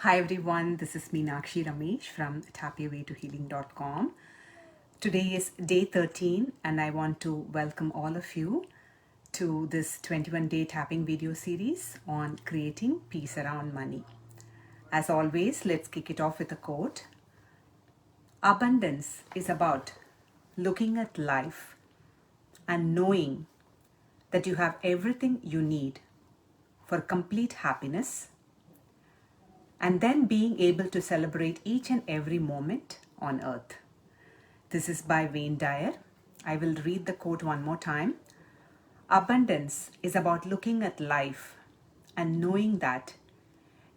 Hi everyone, this is Meenakshi Ramesh from tapyawaytohealing.com. Today is day 13 and I want to welcome all of you to this 21-day tapping video series on creating peace around money. As always, let's kick it off with a quote. Abundance is about looking at life and knowing that you have everything you need for complete happiness, and then being able to celebrate each and every moment on earth. This is by Wayne Dyer. I will read the quote one more time. Abundance is about looking at life and knowing that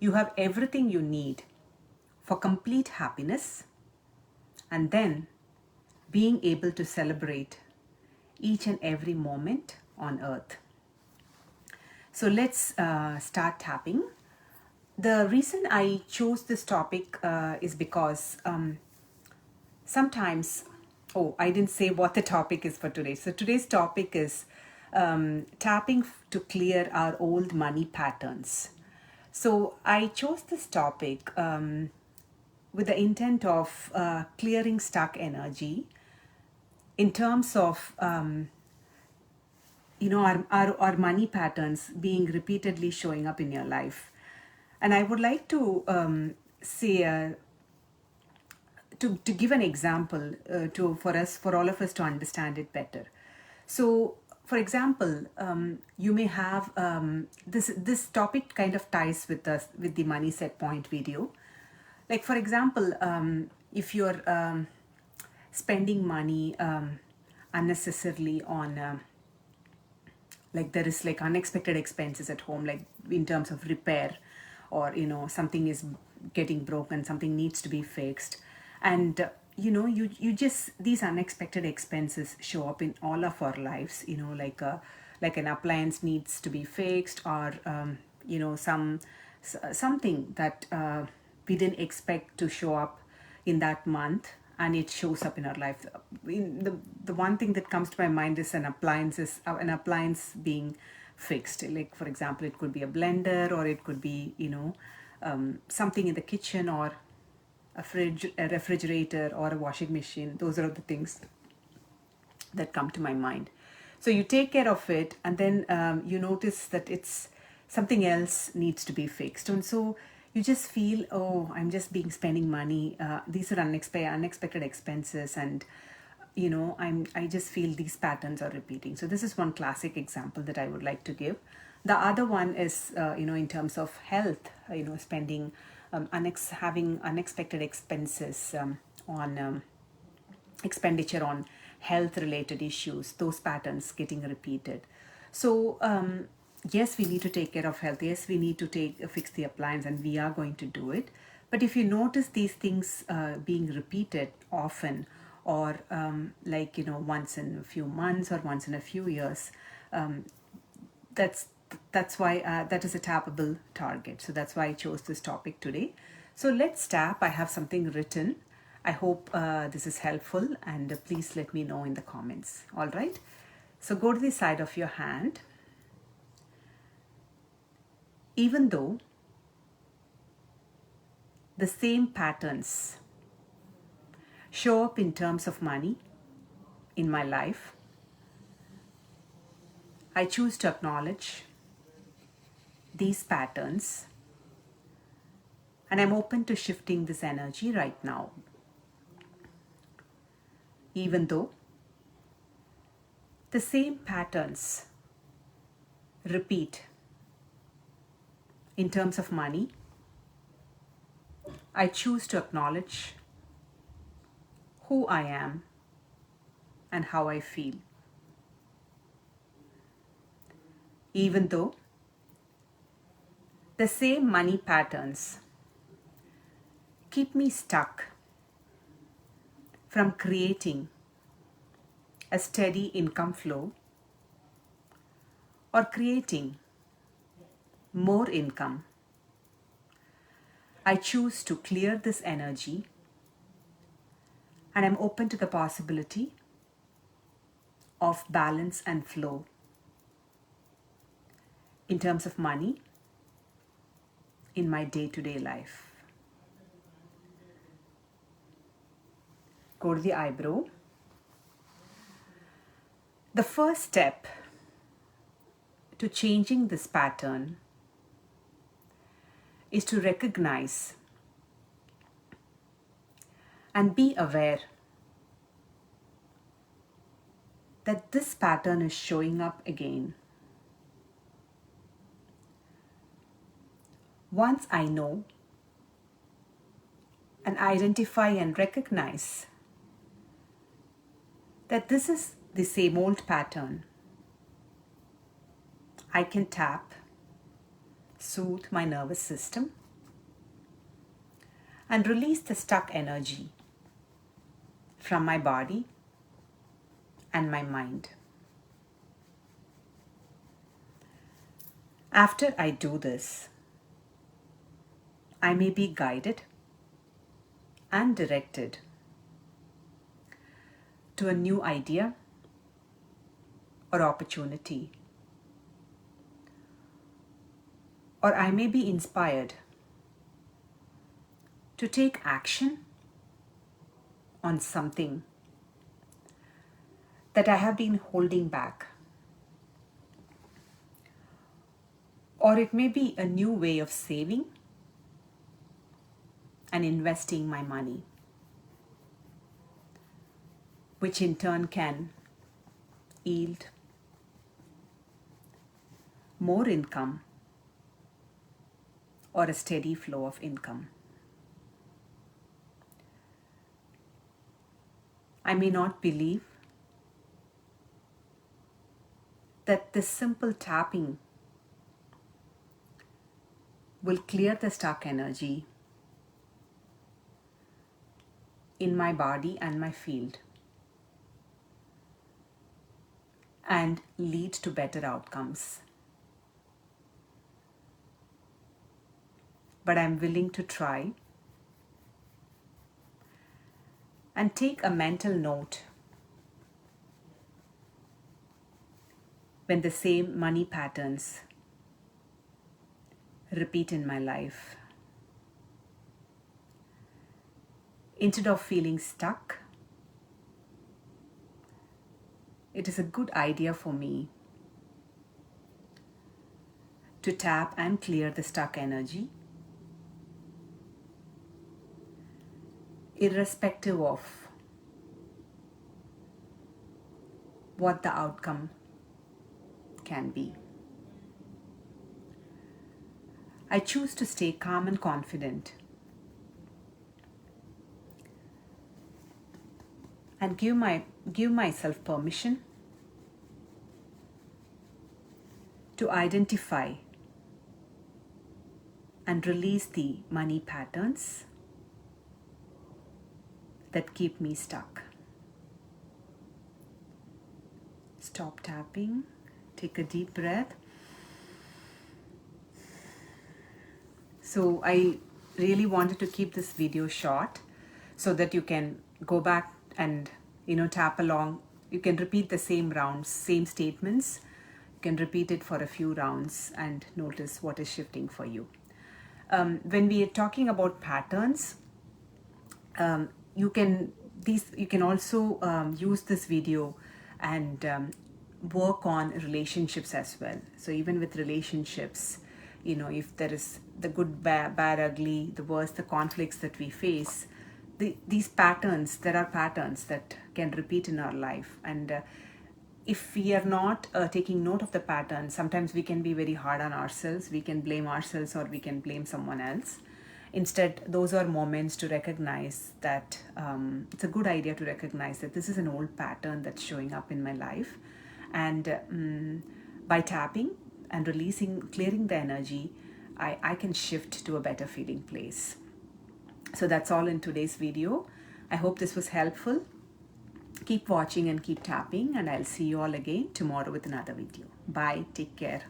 you have everything you need for complete happiness, and then being able to celebrate each and every moment on earth. So let's start tapping. The reason I chose this topic is because sometimes, I didn't say what the topic is for today. So today's topic is tapping to clear our old money patterns. So I chose this topic with the intent of clearing stuck energy in terms of our money patterns being repeatedly showing up in your life. And I would like to say to give an example for all of us to understand it better. So, for example, you may have this topic kind of ties with the money set point video. Like for example, if you're spending money unnecessarily on like there is like unexpected expenses at home, like in terms of repair, or something is getting broken, something needs to be fixed, and you just, these unexpected expenses show up in all of our lives, like an appliance needs to be fixed, or something that we didn't expect to show up in that month, and it shows up in our life. The one thing that comes to my mind is an appliance being fixed. Like for example, it could be a blender, or it could be something in the kitchen, or a fridge, a refrigerator, or a washing machine. Those are the things that come to my mind. So you take care of it, and then you notice that it's something else needs to be fixed, and so you just feel, oh, I'm just being spending money. These are unexpected expenses, and I just feel these patterns are repeating. So this is one classic example that I would like to give. The other one is in terms of health, spending having unexpected expenses on expenditure on health related issues, those patterns getting repeated. So yes, we need to take care of health. Yes, we need to fix the appliance, and we are going to do it. But if you notice these things being repeated often, or once in a few months or once in a few years, that's why that is a tappable target. So that's why I chose this topic today. So let's tap. I have something written. I hope this is helpful, and please let me know in the comments. All right. So go to the side of your hand. Even though the same patterns show up in terms of money in my life, I choose to acknowledge these patterns, and I'm open to shifting this energy right now. Even though the same patterns repeat in terms of money, I choose to acknowledge who I am and how I feel. Even though the same money patterns keep me stuck from creating a steady income flow or creating more income, I choose to clear this energy, and I'm open to the possibility of balance and flow in terms of money in my day-to-day life. go to the eyebrow. The first step to changing this pattern is to recognize and be aware that this pattern is showing up again. Once I know and identify and recognize that this is the same old pattern, I can tap, soothe my nervous system, and release the stuck energy from my body and my mind. After I do this, I may be guided and directed to a new idea or opportunity, or I may be inspired to take action on something that I have been holding back. Or it may be a new way of saving and investing my money, which in turn can yield more income or a steady flow of income. I may not believe that this simple tapping will clear the stuck energy in my body and my field and lead to better outcomes. But I'm willing to try and take a mental note when the same money patterns repeat in my life. Instead of feeling stuck, it is a good idea for me to tap and clear the stuck energy, irrespective of what the outcome can be. I choose to stay calm and confident and give myself permission to identify and release the money patterns that keep me stuck. Stop tapping, take a deep breath. So I really wanted to keep this video short so that you can go back and tap along. You can repeat the same rounds, same statements. You can repeat it for a few rounds and notice what is shifting for you. When we are talking about patterns, you can also use this video and work on relationships as well. So even with relationships, if there is the good, bad, ugly, the worst, the conflicts that we face, these patterns, there are patterns that can repeat in our life. And if we are not taking note of the pattern, sometimes we can be very hard on ourselves. We can blame ourselves or we can blame someone else. Instead, those are moments to recognize that it's a good idea to recognize that this is an old pattern that's showing up in my life. And by tapping and releasing, clearing the energy, I can shift to a better feeling place. So that's all in today's video. I hope this was helpful. Keep watching and keep tapping, and I'll see you all again tomorrow with another video. Bye. Take care.